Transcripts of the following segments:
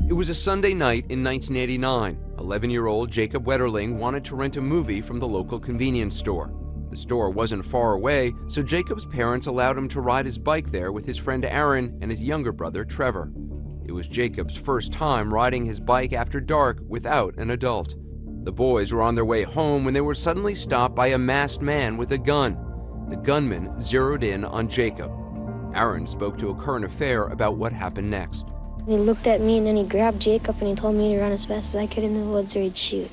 It was a Sunday night in 1989. 11-year-old Jacob Wetterling wanted to rent a movie from the local convenience store. The store wasn't far away, so Jacob's parents allowed him to ride his bike there with his friend Aaron and his younger brother Trevor. It was Jacob's first time riding his bike after dark without an adult. The boys were on their way home when they were suddenly stopped by a masked man with a gun. The gunman zeroed in on Jacob. Aaron spoke to a current affair about what happened next. He looked at me and then he grabbed Jacob and he told me to run as fast as I could in the woods or he'd shoot.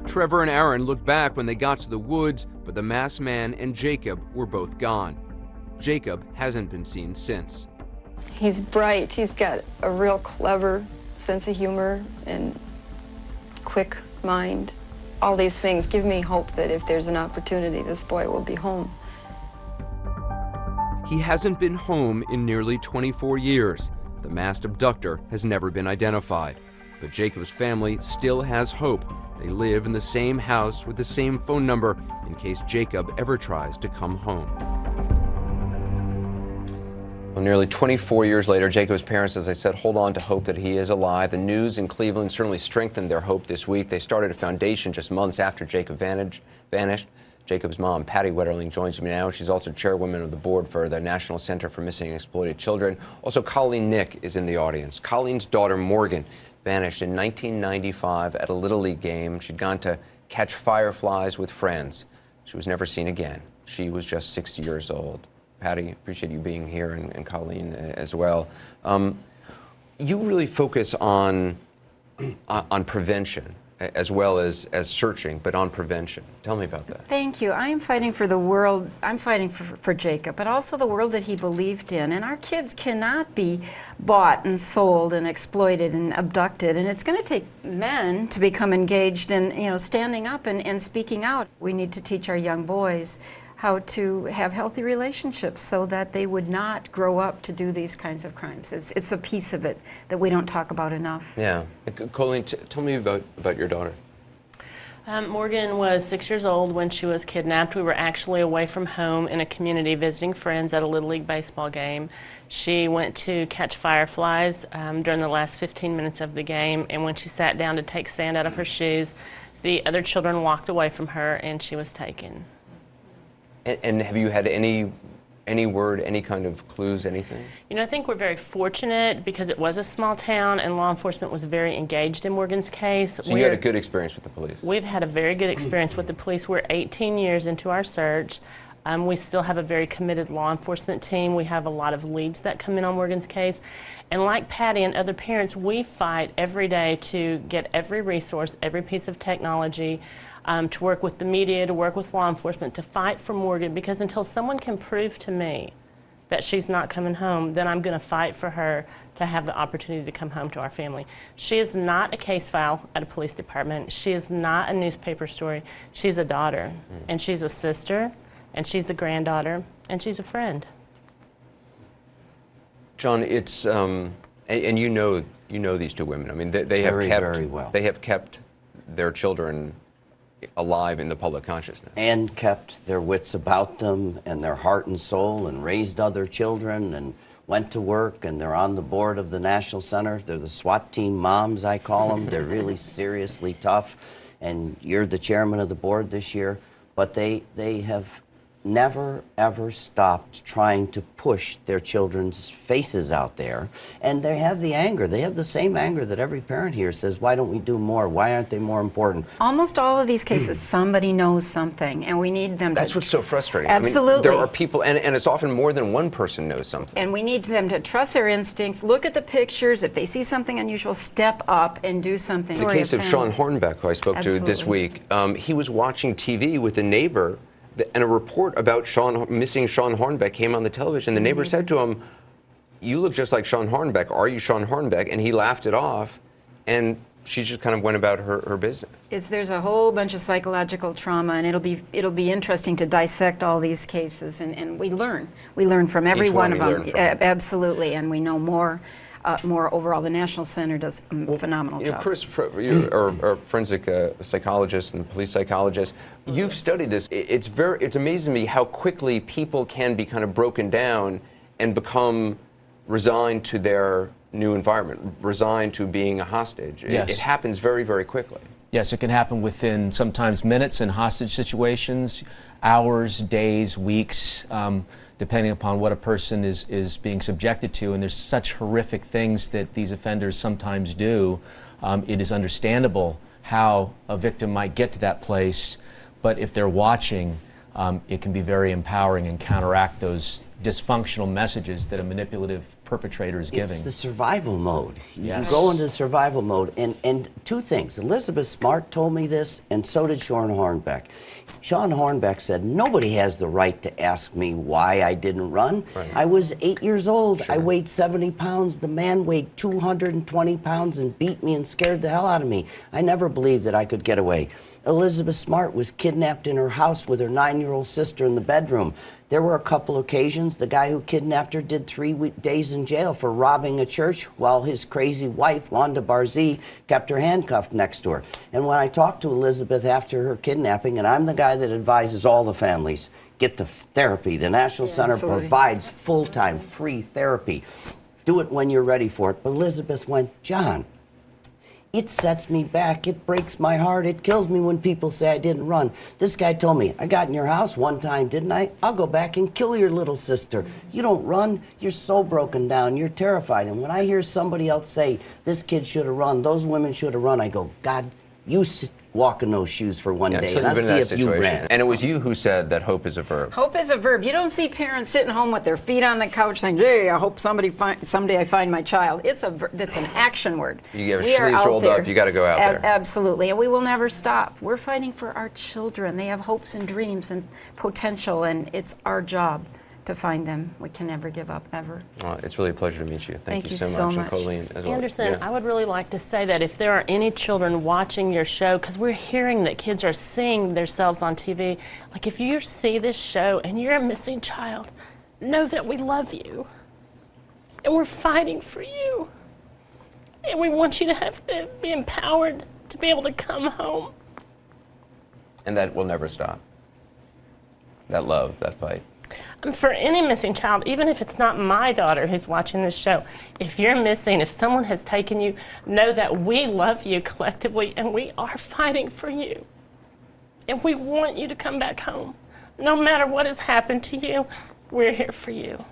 Trevor and Aaron looked back when they got to the woods, but the masked man and Jacob were both gone. Jacob hasn't been seen since. He's bright. He's got a real clever sense of humor and quick mind. All these things give me hope that if there's an opportunity, this boy will be home. He hasn't been home in nearly 24 years. The masked abductor has never been identified. But Jacob's family still has hope. They live in the same house with the same phone number in case Jacob ever tries to come home. Well, nearly 24 years later, Jacob's parents, as I said, hold on to hope that he is alive. The news in Cleveland certainly strengthened their hope this week. They started a foundation just months after Jacob vanished. Jacob's mom, Patty Wetterling, joins me now. She's also chairwoman of the board for the National Center for Missing and Exploited Children. Also, Colleen Nick is in the audience. Colleen's daughter, Morgan, vanished in 1995 at a Little League game. She'd gone to catch fireflies with friends. She was never seen again. She was just 6 years old. Patty, appreciate you being here, and Colleen as well. You really focus on prevention as well as searching, but on prevention. Tell me about that. Thank you. I am fighting for the world. I'm fighting for Jacob, but also the world that he believed in. And our kids cannot be bought and sold and exploited and abducted. And it's going to take men to become engaged in, standing up and speaking out. We need to teach our young boys how to have healthy relationships so that they would not grow up to do these kinds of crimes. It's a piece of it that we don't talk about enough. Yeah. Colleen, tell me about your daughter. Morgan was 6 years old when she was kidnapped. We were actually away from home in a community visiting friends at a Little League baseball game. She went to catch fireflies during the last 15 minutes of the game, and when she sat down to take sand out of her shoes, the other children walked away from her and she was taken. And have you had any word, any kind of clues, anything? I think we're very fortunate because it was a small town and law enforcement was very engaged in Morgan's case. So you had a good experience with the police? We've had a very good experience with the police. We're 18 years into our search. We still have a very committed law enforcement team. We have a lot of leads that come in on Morgan's case. And like Patty and other parents, we fight every day to get every resource, every piece of technology, to work with the media, to work with law enforcement, to fight for Morgan, because until someone can prove to me that she's not coming home, then I'm going to fight for her to have the opportunity to come home to our family. She is not a case file at a police department. She is not a newspaper story. She's a daughter, and she's a sister, and she's a granddaughter, and she's a friend. John, it's and you know these two women. I mean, they have very well. They have kept their children alive in the public consciousness. And kept their wits about them and their heart and soul, and raised other children and went to work, and they're on the board of the National Center. They're the SWAT team moms, I call them. They're really seriously tough, and you're the chairman of the board this year. But they have never, ever stopped trying to push their children's faces out there. And they have the anger. They have the same anger that every parent here says, why don't we do more? Why aren't they more important? Almost all of these cases, somebody knows something, and we need them to... That's what's so frustrating. Absolutely. I mean, there are people, and it's often more than one person knows something. And we need them to trust their instincts, look at the pictures. If they see something unusual, step up and do something. The case of Sean Hornbeck, who I spoke to this week, he was watching TV with a neighbor, and a report about missing Sean Hornbeck came on the television. The neighbor said to him, "You look just like Sean Hornbeck. Are you Sean Hornbeck?" And he laughed it off, and she just kind of went about her business. There's a whole bunch of psychological trauma, and it'll be interesting to dissect all these cases, and we learn from every one of them. Absolutely, and we know more overall. The National Center does a phenomenal job. Chris, you're a forensic psychologist and police psychologist. You've studied this. It's amazing to me how quickly people can be kind of broken down and become resigned to their new environment, resigned to being a hostage. Yes. It happens very, very quickly. Yes, it can happen within sometimes minutes in hostage situations, hours, days, weeks, depending upon what a person is being subjected to. And there's such horrific things that these offenders sometimes do. It is understandable how a victim might get to that place, but if they're watching, it can be very empowering and counteract those dysfunctional messages that a manipulative perpetrator is giving. It's the survival mode. Yes. You go into survival mode. And two things. Elizabeth Smart told me this, and so did Sean Hornbeck. Sean Hornbeck said, nobody has the right to ask me why I didn't run. Right. I was 8 years old. Sure. I weighed 70 pounds. The man weighed 220 pounds and beat me and scared the hell out of me. I never believed that I could get away. Elizabeth Smart was kidnapped in her house with her 9-year-old sister in the bedroom. There were a couple occasions the guy who kidnapped her did 3 days in jail for robbing a church while his crazy wife, Wanda Barzee, kept her handcuffed next to her. And when I talked to Elizabeth after her kidnapping, and I'm the guy that advises all the families, get the therapy. The National Center absolutely. provides full-time free therapy. Do it when you're ready for it. But Elizabeth went, John, it sets me back. It breaks my heart. It kills me when people say I didn't run. This guy told me, I got in your house one time, didn't I? I'll go back and kill your little sister. You don't run. You're so broken down. You're terrified. And when I hear somebody else say, this kid should have run, those women should have run, I go, God, you walk in those shoes for one day, and I'll see if you ran. And it was you who said that hope is a verb. Hope is a verb. You don't see parents sitting home with their feet on the couch saying, "Gee, I hope someday I find my child." It's that's an action word. You get your We are sleeves out rolled there. up, you got to go out there. Absolutely, and we will never stop. We're fighting for our children. They have hopes and dreams and potential, and it's our job to find them. We can never give up, ever. Well, it's really a pleasure to meet you. Thank you so much. And Colleen as well. Anderson, Yeah. I would really like to say that if there are any children watching your show, because we're hearing that kids are seeing themselves on TV, like if you see this show and you're a missing child, know that we love you. And we're fighting for you. And we want you to have to be empowered to be able to come home. And that will never stop. That love, that fight. For any missing child, even if it's not my daughter who's watching this show, if you're missing, if someone has taken you, know that we love you collectively and we are fighting for you. And we want you to come back home. No matter what has happened to you, we're here for you.